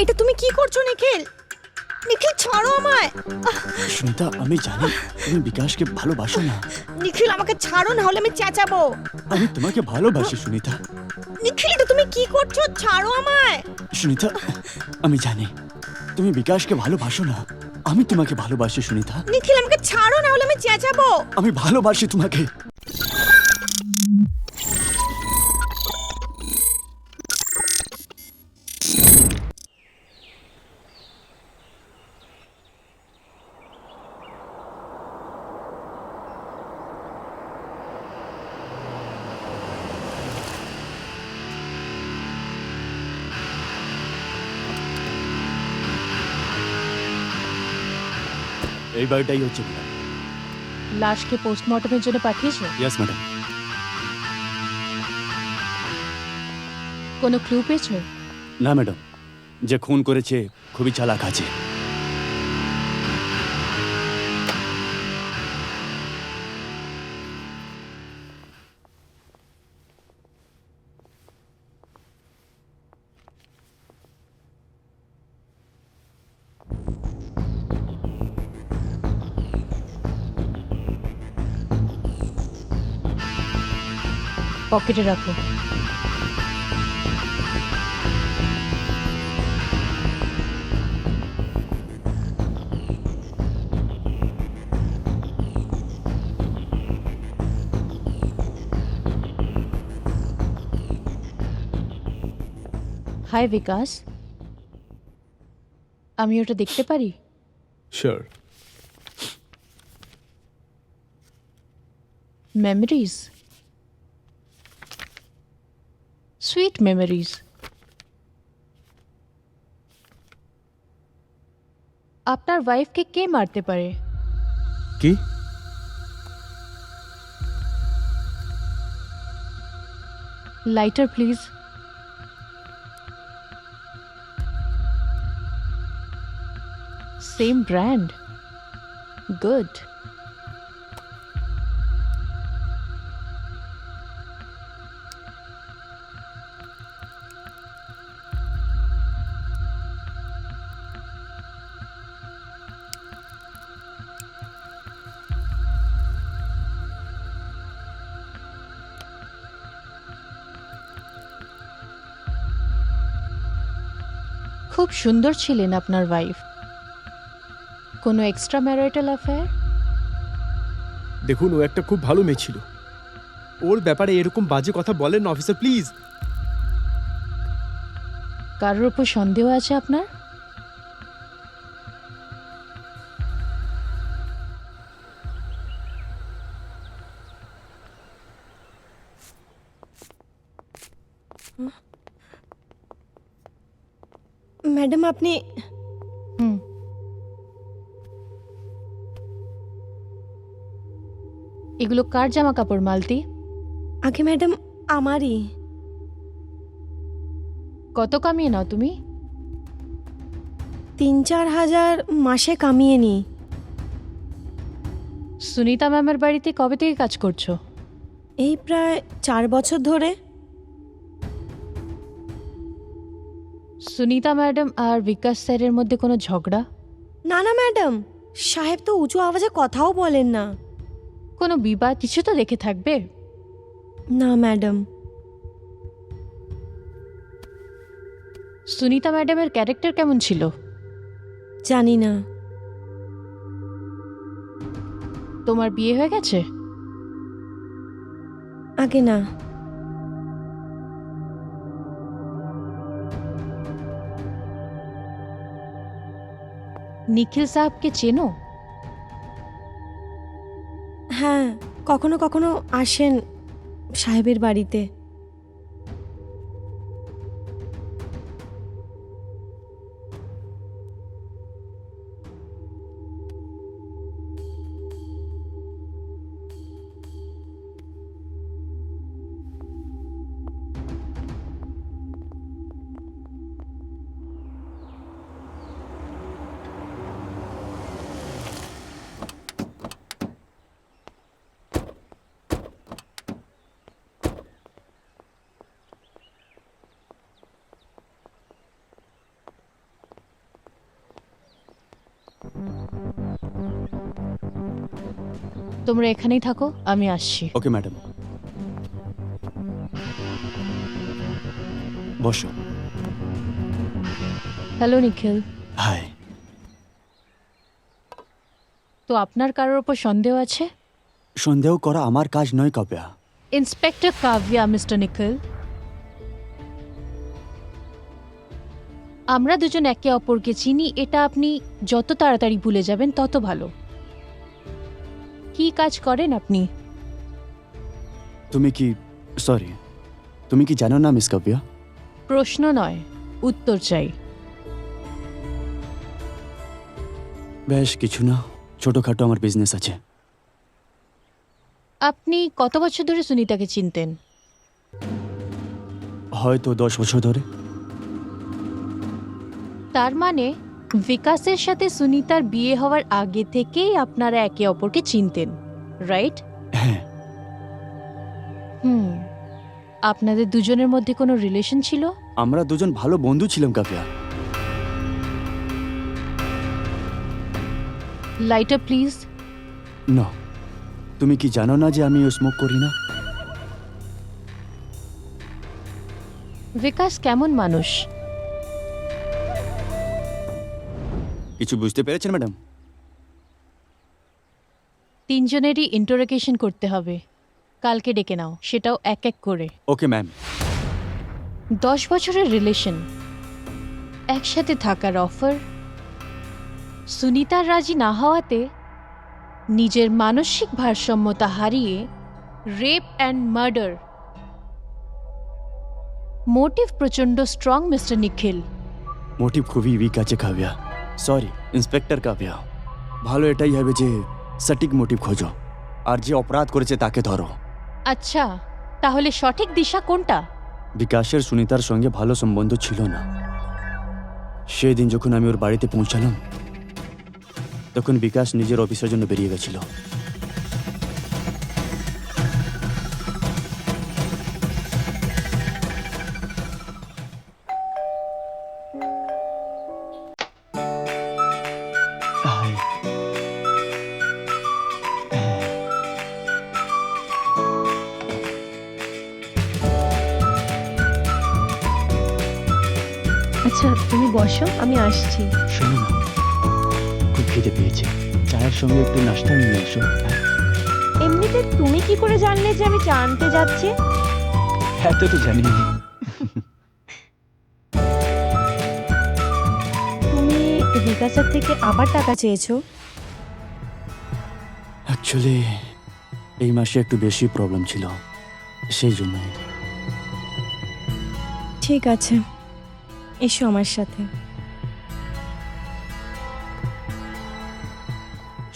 এটা তুমি কি করছো নিখিল? নিখিল ছাড়ো আমায়। সুনিতা, আমি জানি তুমি বিকাশকে ভালোবাসো না। নিখিল আমাকে ছাড়ো, না হলে আমি চেঁচাবো। আমি তোমাকে ভালোবাসি সুনিতা। নিখিল এটা তুমি কি করছো? ছাড়ো আমায়। সুনিতা, আমি জানি তুমি বিকাশকে ভালোবাসো না। আমি তোমাকে ভালোবাসি সুনিতা। নিখিল আমাকে ছাড়ো, না হলে আমি চেঁচাবো। আমি ভালোবাসি তোমাকে। এই বাড়িটাই হচ্ছে ম্যাডাম। লাশকে পোস্টমর্টমের জন্য পাঠিয়েছো? Yes madam. কোনো ক্লু পেয়েছো? না ম্যাডাম, যে খুন করেছে খুবই চালাক আছে। পকেটে রাখো। হাই বিকাশ, আমি ওটা দেখতে পারি? শিওর। Memories, sweet memories. আপনার ওয়াইফকে কে মারতে পারে? কি? Lighter please. Same brand, good. খুব সুন্দর ছিলেন আপনার ওয়াইফ। কোনো এক্সট্রা ম্যারিটাল অ্যাফেয়ার? দেখুন, ও একটা খুব ভালো মেয়ে ছিল। ওর ব্যাপারে এরকম বাজে কথা বলেন না অফিসার, প্লিজ। কারোর উপর সন্দেহ আছে আপনার? ম্যাডাম আপনি হুম, এগুলো কার জামা কাপড় মালতি? আগে ম্যাডাম আমারই। কত কামিয়ে নাও তুমি? 3-4 হাজার মাসে কামিয়ে নি। সুনিতা ম্যামের বাড়িতে কবে থেকে কাজ করছো? এই প্রায় 4 বছর ধরে। সুনিতা ম্যাডাম আর বিকাশ স্যারের মধ্যে কোনো ঝগড়া? না না ম্যাডাম, সাহেব তো উঁচু আওয়াজে কথাও বলেন না। কোনো বিবাদ কিছু তো দেখে থাকবে? না ম্যাডাম। সুনিতা ম্যাডামের ক্যারেক্টার কেমন ছিল? জানি না। তোমার বিয়ে হয়ে গেছে? আগে না। নিখিল সাহেবকে চেনো? হ্যাঁ, কখনো কখনো আসেন সাহেবের বাড়িতে। তোমরা এখানেই থাকো, আমি আসছি। ওকে ম্যাডাম, বসো। হ্যালো নিখিল। হাই। তো আপনার কারোর ওপর সন্দেহ আছে? সন্দেহ করা আমার কাজ নয় কাব্যা। ইন্সপেক্টর কাব্যা, মিস্টার নিখিল, আমরা দুজন একে অপরকে চিনি, এটা আপনি যত তাড়াতাড়ি ভুলে যাবেন তত ভালো। কি কাজ করেন আপনি? তুমি কি জানো না মিস কাব্যা? প্রশ্ন নয়, উত্তর চাই। বেশ কিছু না, ছোটখাটো আমার বিজনেস আছে। আপনি কত বছর ধরে সুনিতাকে চিনতেন? হয়তো 10 বছর ধরে। তার মানে বিকাশের সাথে সুনিতার বিয়ে হওয়ার আগে থেকেই আপনারা একে অপরকে চিনতেন, রাইট? হ্যাঁ। আপনাদের দুজনের মধ্যে কোনো রিলেশন ছিল? আমরা দুজন ভালো বন্ধু ছিলাম কাব্যা। Lighter please. না, তুমি কি জানো না যে আমি স্মোক করি না? বিকাশ কেমন মানুষ? কিছু বুঝতে পেরেছেন ম্যাডাম? তিনজনেরই ইন্টারোগেশন করতে হবে, কালকে ডেকে নাও, সেটাও এক এক করে। Okay ma'am. 10 বছরের রিলেশন, একসাথে থাকার অফার, সুনিতার রাজি না হওয়াতে নিজের মানসিক ভারসাম্যতা হারিয়ে রেপ অ্যান্ড মার্ডার। মোটিভ প্রচণ্ড স্ট্রং মিস্টার নিখিল। মোটিভ খুবই উইক আছে কাব্যা। সরি ইন্সপেক্টর কাব্যা, ভালো এটাই হবে যে সঠিক মোটিভ খোঁজো, আর যে অপরাধ করেছে তাকে ধরো। আচ্ছা, তাহলে সঠিক দিশা কোনটা? বিকাশের সুনিতার সঙ্গে ভালো সম্বন্ধ ছিল না। সেদিন যখন আমি ওর বাড়িতে পৌঁছালাম তখন বিকাশ নিজের অফিসের জন্য বেরিয়ে গেছিল। আচ্ছা তুমি বসো, আমি আসছি। শোনো না, খুব খিদে পেয়েছে, চায়ের সঙ্গে একটু নাস্তা নিয়ে এসো। এমনিতে তুমি কি করে জানলে যে আমি চা আনতে যাচ্ছি? এত তো জানি। তুমি বিকাশের থেকে আবার টাকা চেয়েছো? অ্যাকচুয়ালি এই মাসে একটু বেশি প্রবলেম ছিল, সেই জন্য। ঠিক আছে, এসো আমার সাথে।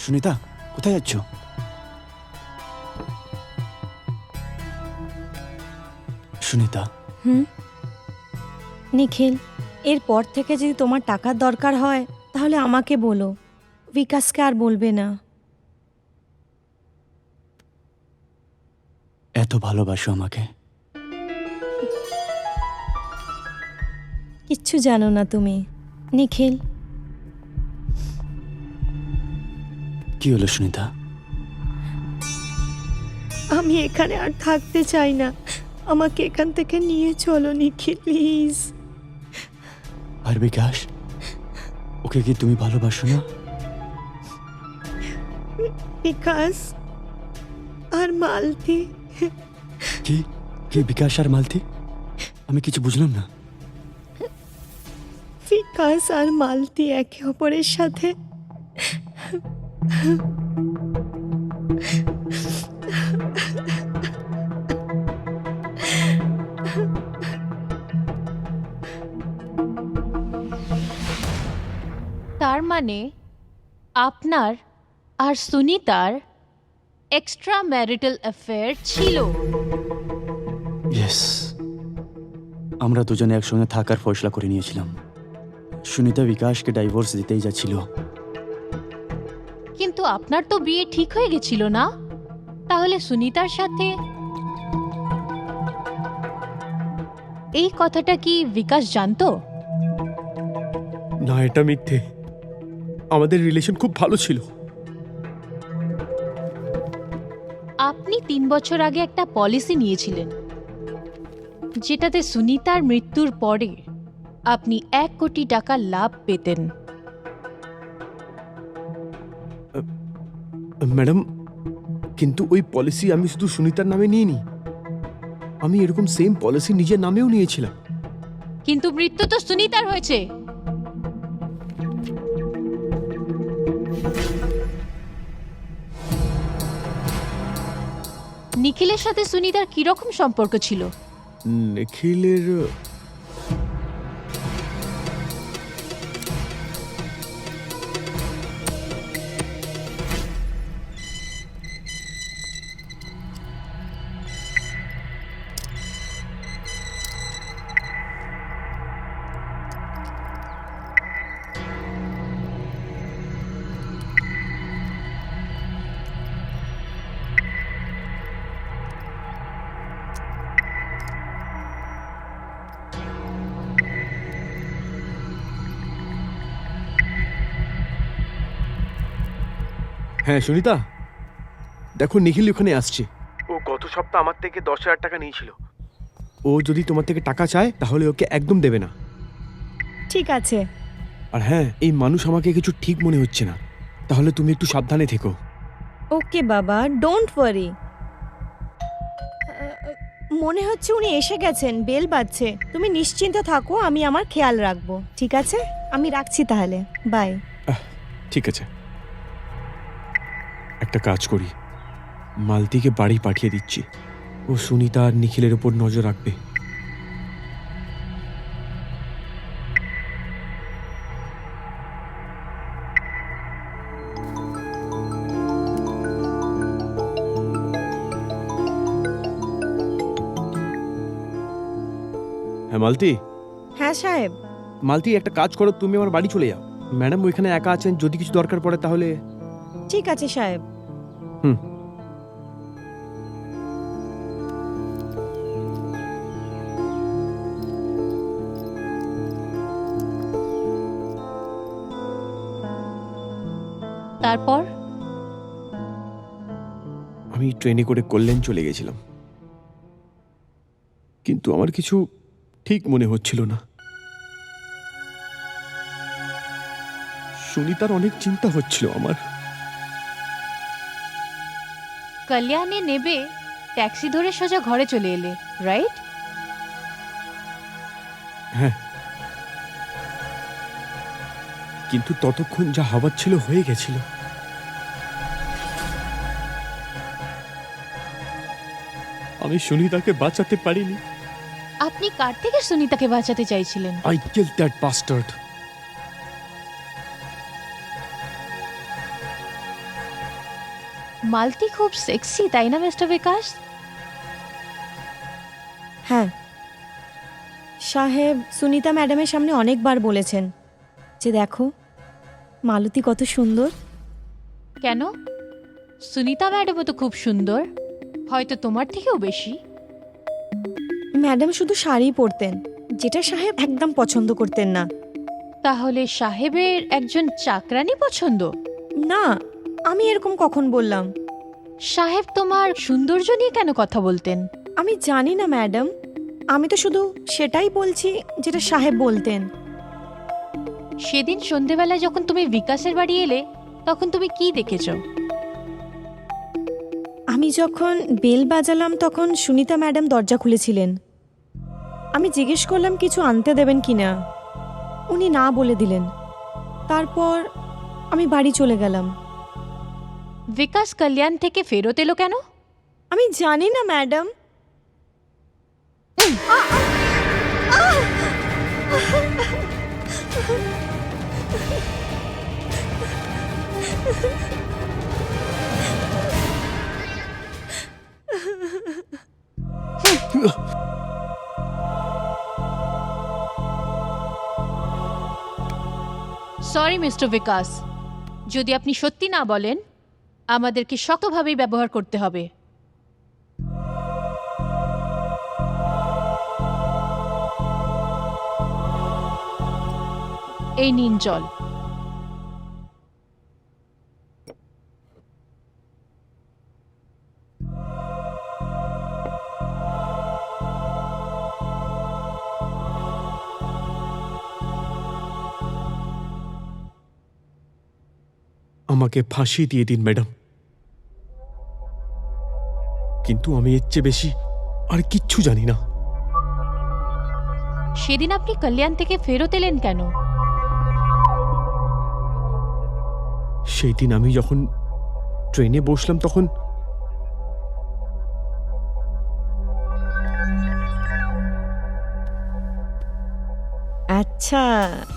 সুনিতা, কোথায় যাচ্ছ? সুনিতা। নিখিল, এরপর থেকে যদি তোমার টাকার দরকার হয় তাহলে আমাকে বলো, বিকাশকে আর বলবে না। এত ভালোবাসো আমাকে? কিচ্ছু জানো না তুমি নিখিল। কি হলো সুনিতা? আমি এখানে আর থাকতে চাই না, আমাকে এখান থেকে নিয়ে চলো নিখিল প্লিজ। আর বিকাশ, ওকে কি তুমি ভালোবাসো না? বিকাশ আর মালতী। কি কি বিকাশ আর মালতী? আমি কিছু বুঝলাম না। বিকাশ আর মালতী একে অপরের সাথে তার মানে আপনার আর সুনিতার এক্সট্রা ম্যারিটাল অ্যাফেয়ার ছিল? ইয়েস, আমরা দুজনে একসঙ্গে থাকার ফয়সলা করে নিয়েছিলাম। সুনিতা বিকাশকে ডাইভোর্স দিতেই যাচ্ছিল। কিন্তু আপনার তো বিয়ে ঠিক হয়ে গেছিল না? তাহলে সুনিতার সাথে এই কথাটা কি বিকাশ জানতো? না, এটা মিথ্যে। আমাদের রিলেশন খুব ভালো ছিল। আপনি 3 বছর আগে একটা পলিসি নিয়েছিলেন, যেটাতে সুনিতার মৃত্যুর পরে আপনি 1 কোটি টাকা লাভ পেতেন। ম্যাডাম, কিন্তু ওই পলিসি আমি শুধু সুনিতার নামে নিইনি, আমি এরকম সেম পলিসি নিজের নামেও নিয়েছিলাম। কিন্তু মৃত্যু তো সুনিতার হয়েছে। নিখিলের সাথে সুনিতার কিরকম সম্পর্ক ছিল? নিখিলের হ্যাঁ সুনিতা, দেখো নিখিল ওখানে আসছে। ও গত সপ্তাহ আমার থেকে 10,000 টাকা নিয়েছিল। ও যদি তোমার থেকে টাকা চায় তাহলে ওকে একদম দেবে না। ঠিক আছে। আর হ্যাঁ, এই মানুষ আমাকে কিছু ঠিক মনে হচ্ছে না, তাহলে তুমি একটু সাবধানে থেকো। ওকে বাবা, ডোন্ট ওয়ারি। মনে হচ্ছে উনি এসে গেছেন, বেল বাজছে। তুমি নিশ্চিন্ত থাকো, আমি আমার খেয়াল রাখবো। ঠিক আছে, আমি রাখছি তাহলে, বাই। ঠিক আছে, একটা কাজ করি, মালতীকে বাড়ি পাঠিয়ে দিচ্ছি। ও সুনিতা আর নিখিলের উপর নজর রাখবে। হ্যাঁ মালতী। হ্যাঁ সাহেব। মালতী, একটা কাজ করো, তুমি আমার বাড়ি চলে যাও। ম্যাডাম ওইখানে একা আছেন, যদি কিছু দরকার পড়ে তাহলে। ঠিক আছে সাহেব। হুম। তারপর আমি ট্রেনে করে কল্যাণ চলে গেছিলাম, কিন্তু আমার কিছু ঠিক মনে হচ্ছিল না। সুনিতার অনেক চিন্তা হচ্ছিল আমার। কল্যাণে নেবে ট্যাক্সি ধরে সোজা ঘরে চলে এলে, রাইট? হ্যাঁ, কিন্তু ততক্ষণ যা হবার ছিল হয়ে গেছিল। আমি সুনিতাকে বাঁচাতে পারিনি। আপনি কার থেকে সুনিতাকে বাঁচাতে চাইছিলেন? I killed that bastard. মালতী খুব সেক্সি, তাই না মিস্টার বিকাশ? হ্যাঁ সাহেব, সুনিতা ম্যাডামের সামনে অনেকবার বলেছেন যে দেখো মালতী কত সুন্দর। কেন? সুনিতা ম্যাডামও তো খুব সুন্দর, হয়তো তোমার থেকেও বেশি। ম্যাডাম শুধু শাড়ি পরতেন, যেটা সাহেব একদম পছন্দ করতেন না। তাহলে সাহেবের একজন চাকরানি পছন্দ? না, আমি এরকম কখন বললাম? সাহেব তোমার সৌন্দর্য নিয়ে কেন কথা বলতেন? আমি জানি না ম্যাডাম, আমি তো শুধু সেটাই বলছি যেটা সাহেব বলতেন। সেদিন সন্ধেবেলায় যখন তুমি বিকাশের বাড়ি এলে, তখন তুমি কি দেখেছো? আমি যখন বেল বাজালাম তখন সুনিতা ম্যাডাম দরজা খুলেছিলেন। আমি জিজ্ঞেস করলাম কিছু আনতে দেবেন কিনা, উনি না বলে দিলেন। তারপর আমি বাড়ি চলে গেলাম। বিকাশ কল্যাণ থেকে ফেরত এলো কেন? আমি জানি না ম্যাডাম। সরি মিস্টার বিকাশ, যদি আপনি সত্যি না বলেন আমাদেরকে শক্তভাবেই ব্যবহার করতে হবে। এই নিন জল। আমাকে ফাঁসি দিয়ে দিন ম্যাডাম, কিন্তু আমি এর চেয়ে বেশি আর কিচ্ছু জানি না। সেদিন আপনি কল্যাণ থেকে ফেরত এলেন কেন? সেই দিন আমি যখন ট্রেনে বসলাম তখন আচ্ছা,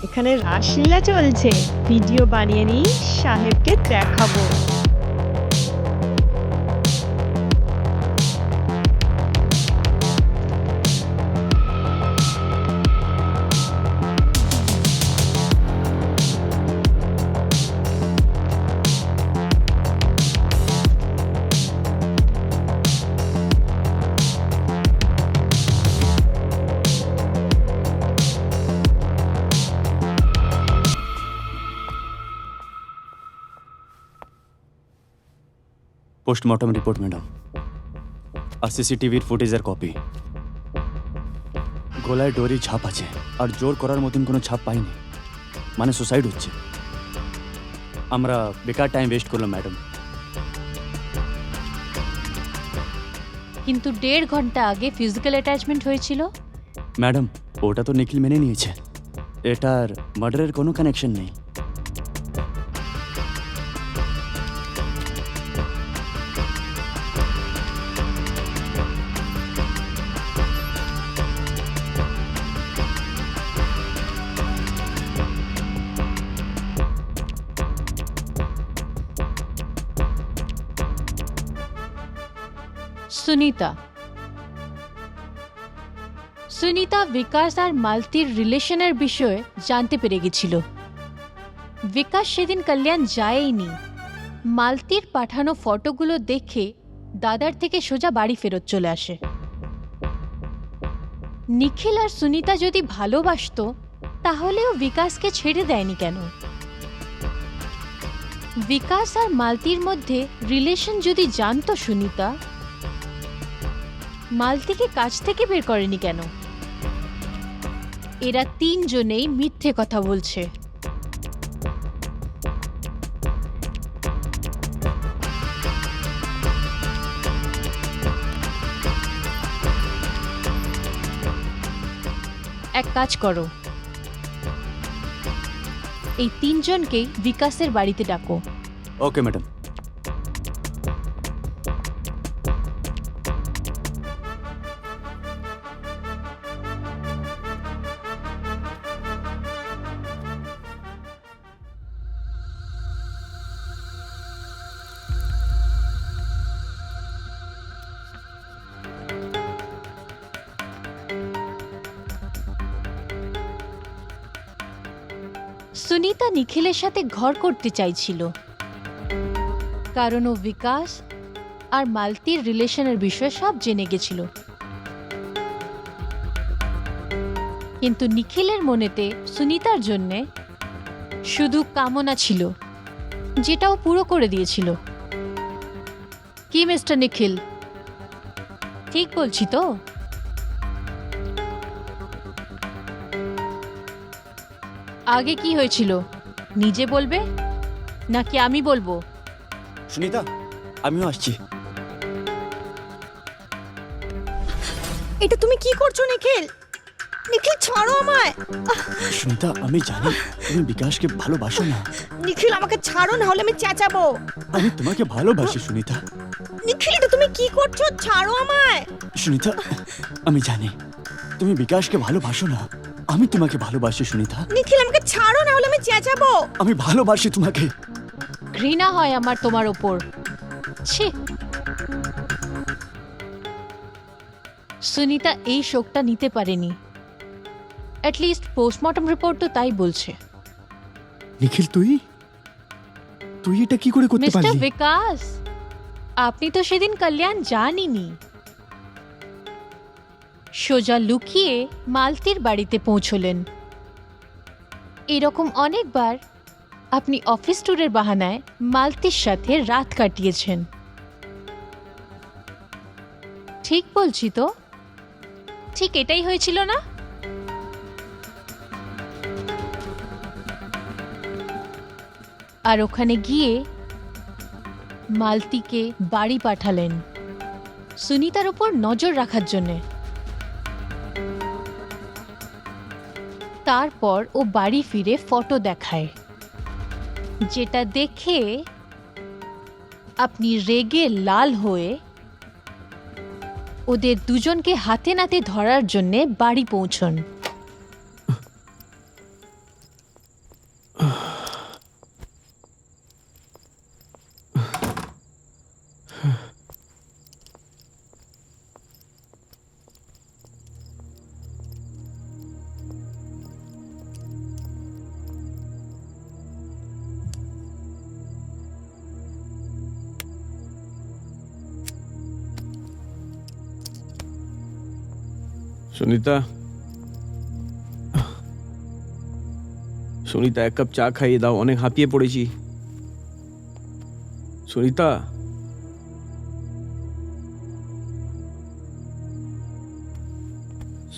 এখানে রাসলীলা চলছে। ভিডিও বানিয়ে নিই, সাহেবকে দেখাবো। পোস্টমর্টম রিপোর্ট ম্যাডাম, আর সিসিটিভির ফুটেজের কপি। গলায় ডোরি ছাপ আছে, আর জোর করার মতন কোনো ছাপ পাইনি, মানে সুসাইড হচ্ছে। আমরা বেকার টাইম ওয়েস্ট করলাম ম্যাডাম। কিন্তু 1.5 ঘন্টা আগে ফিজিক্যাল অ্যাটাচমেন্ট হয়েছিল। ম্যাডাম, ওটা তো নিখিল মেনে নিয়েছে। এটার মার্ডারের কোনো কানেকশন নেই। সুনিতা বিকাশ আর মালতীর রিলেশনের বিষয়ে জানতে পেরে গেছিল। বিকাশ সেদিন কল্যাণ যায়নি। মালতীর পাঠানো ফটোগুলো দেখে দাদার থেকে সোজা বাড়ি ফেরত চলে আসে। নিখিল আর সুনিতা যদি ভালোবাসতো তাহলেও বিকাশকে ছেড়ে দেয়নি কেন? বিকাশ আর মালতীর মধ্যে রিলেশন যদি জানতো সুনিতা, মালতীকে কাছ থেকে বের করেনি কেন? এরা 3 জনেই মিথ্যে কথা বলছে। এক কাজ করো, এই 3 জনকেই বিকাশের বাড়িতে ডাকো। Okay madam. সুনিতা নিখিলের সাথে ঘর করতে চাইছিল, কারণ ও বিকাশ আর মালতীর রিলেশনের বিষয়ে সব জেনে গেছিল। কিন্তু নিখিলের মনেতে সুনিতার জন্যে শুধু কামনা ছিল, যেটাও পুরো করে দিয়েছিল। কি মিস্টার নিখিল, ঠিক বলছি তো? আগে কি হয়েছিল নিজে বলবে নাকি আমি বলবো? সুনিতা, আমিও আসছি। এটা তুমি কি করছো নিখিল? নিখিল ছাড়ো আমায়। সুনিতা, আমি জানি তুমি বিকাশকে ভালোবাসো না। নিখিল আমাকে ছাড়ো, না হলে আমি চেঁচাবো। আমি তোমাকে ভালোবাসি সুনিতা। নিখিল, এটা তুমি কি করছো? ছাড়ো আমায়। সুনিতা, আমি জানি তুমি বিকাশকে ভালোবাসো না। আমি তোমাকে ভালোবাসি সুনিতা। নিখিল আমাকে ছাড়ো, না হলে আমি চেঁচাবো। আমি ভালোবাসি তোমাকে। ঘৃণা হয় আমার তোমার ওপর। ছি। সুনিতা এই শোকটা নিতে পারেনি। অ্যাটলিস্ট পোস্টমর্টম রিপোর্ট তো তাই বলছে। নিখিল, তুই এটা কি করে করতে মিস্টার পারলি? বিকাশ, আপনি তো সেদিন কল্যাণ জানেনই। সোজা লুকিয়ে মালতীর বাড়িতে পৌঁছলেন। এরকম অনেকবার আপনি অফিস ট্যুরের বাহানায় মালতীর সাথে রাত কাটিয়েছেন। ঠিক বলছি তো? ঠিক এটাই হয়েছিল না? আর ওখানে গিয়ে মালতীকে বাড়ি পাঠালেন সুনিতার উপর নজর রাখার জন্যে। তারপর ও বাড়ি ফিরে ফটো দেখায়, যেটা দেখে আপনি রেগে লাল হয়ে ওদের দুজনকে হাতে নাতে ধরার জন্যে বাড়ি পৌঁছন। সুনিতা, সুনিতা এক কাপ চা খাইয়ে দাও, অনেক হাঁপিয়ে পড়েছি। সুনিতা,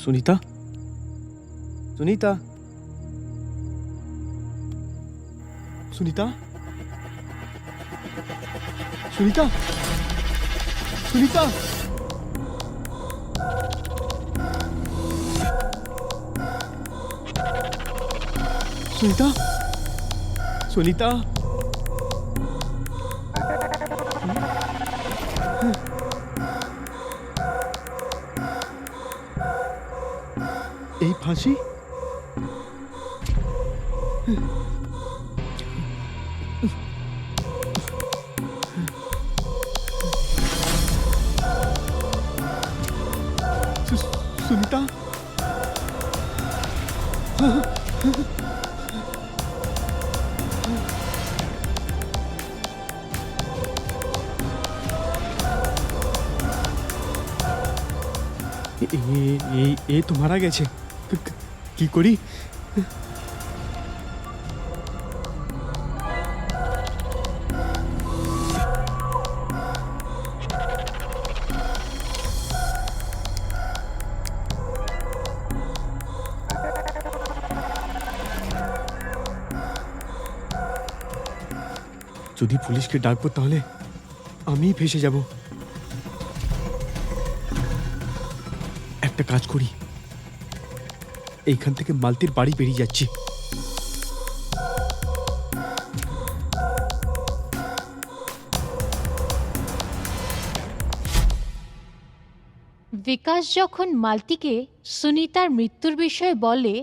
সুনিতা, সুনিতা, সুনিতা, সুনিতা, সুনিতা, সুনিতা, সুনিতা, এই ফাঁসি? সুনিতা, এ তো মারা গেছে। কি করি? যদি পুলিশকে ডাকবো তাহলে আমিই ফেঁসে যাব। একটা কাজ করি, এইখান থেকে মালতীর বাড়ি বেরিয়ে যাচ্ছি। বিকাশ যখন মালতীকে সুনিতার মৃত্যুর বিষয়ে বলে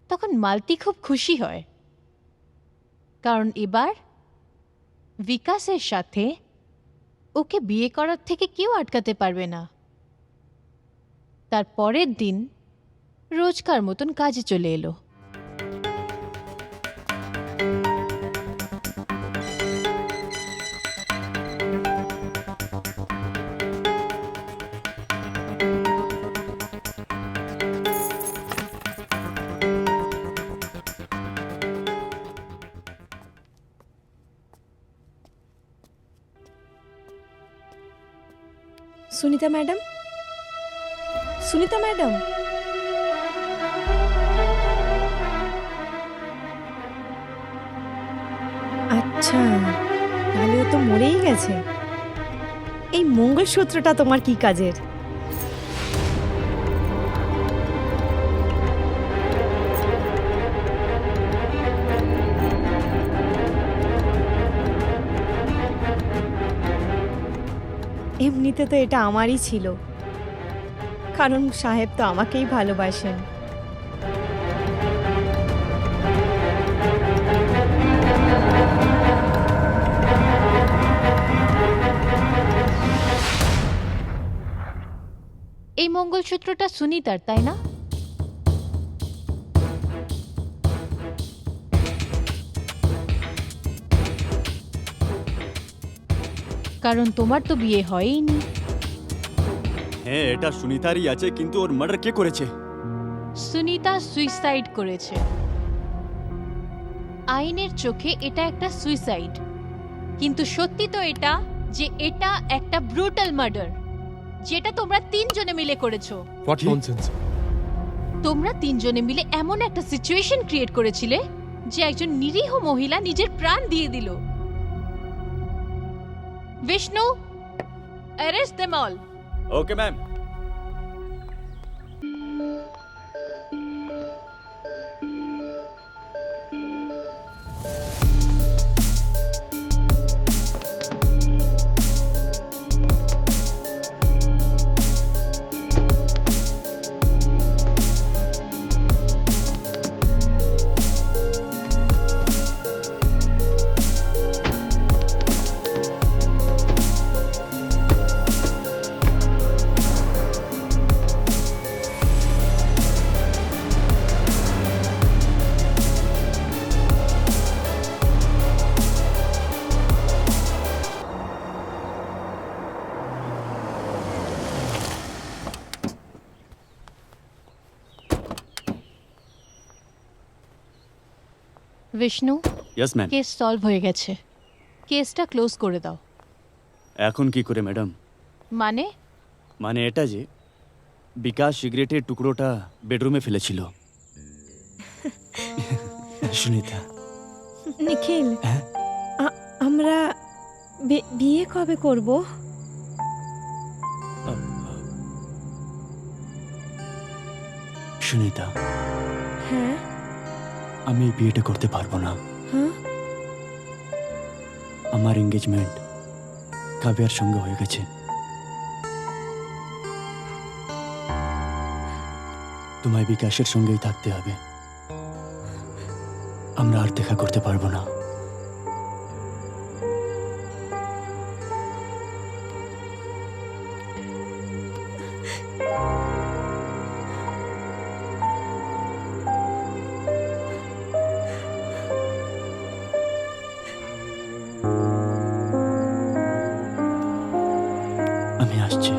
তখন মালতী খুব খুশি হয়, কারণ এবার বিকাশের সাথে ওকে বিয়ে করার থেকে কেউ আটকাতে পারবে না। তার পরের দিন রোজকার মতন কাজে চলে এলো। সুনিতা ম্যাডাম, সুনিতা ম্যাডাম, আচ্ছা তাহলে ও তো মরেই গেছে। এই মঙ্গলসূত্রটা তোমার কি কাজের? এমনিতে তো এটা আমারই ছিল, কারণ সাহেব তো আমাকেই ভালোবাসেন। এই মঙ্গলসূত্রটা সুনিতার, তাই না? কারণ তোমার তো বিয়ে হয়ইনি। হ্যাঁ, এটা সুনিতারই আছে, কিন্তু ওর মার্ডার কে করেছে? সুনিতা সুইসাইড করেছে। আইনের চোখে এটা একটা সুইসাইড, কিন্তু সত্যি তো এটা যে এটা একটা ব্রুটাল মার্ডার, যেটা তোমরা তিনজনে মিলে করেছো। What nonsense! তোমরা তিনজনে মিলে এমন একটা সিচুয়েশন ক্রিয়েট করেছিলে যে একজন নিরীহ মহিলা নিজের প্রাণ দিয়ে দিল। Vishnu, arrest them all. Okay ma'am. Vishnu, yes ma'am. Case solve হয়ে গেছে, কেসটা ক্লোজ করে দাও। এখন কি করে ম্যাডাম? মানে? মানে এটা যে বিকাশ সিগারেটের টুকরোটা বেডরুমে ফেলেছিল। সুনিতা, নিখিল, হ্যাঁ? আমরা বিয়ে কবে করব? সুনিতা, হ্যাঁ আমি এই বিয়েটা করতে পারবো না। হ্যাঁ, আমার এঙ্গেজমেন্ট কাব্যার সঙ্গে হয়ে গেছে। তোমায় বিকাশের সঙ্গেই থাকতে হবে। আমরা আর দেখা করতে পারবো না। আমি আসছি,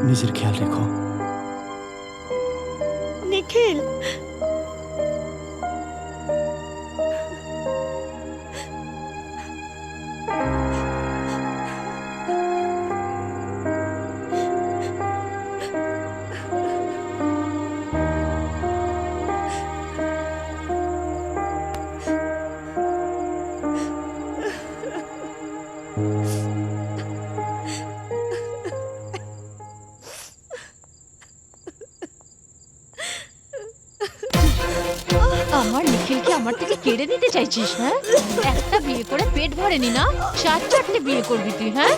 নিজের খেয়াল রেখো। নিখিল, আমার নিখিলকে আমার থেকে কেড়ে নিতে চাইছিস? হ্যাঁ, একটা বিয়ে করে পেট ভরেনি না, চারটে বিয়ে করবি তুই? হ্যাঁ,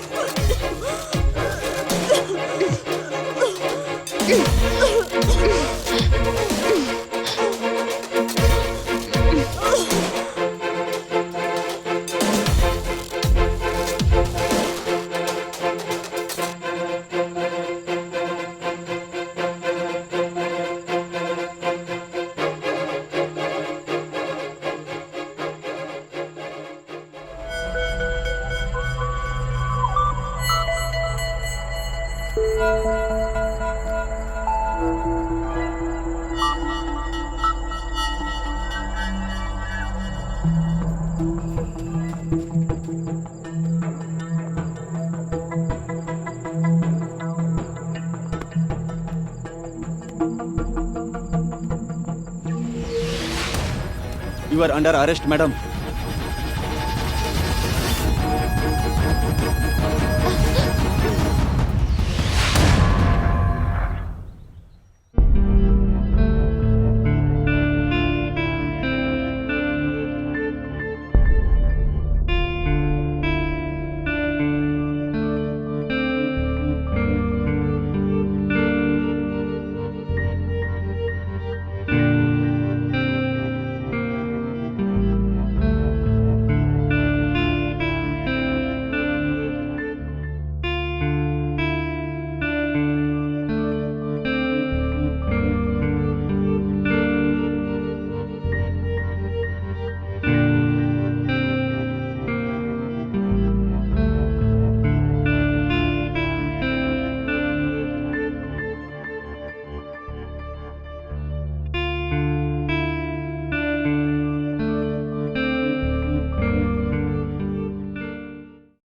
You are under arrest, madam.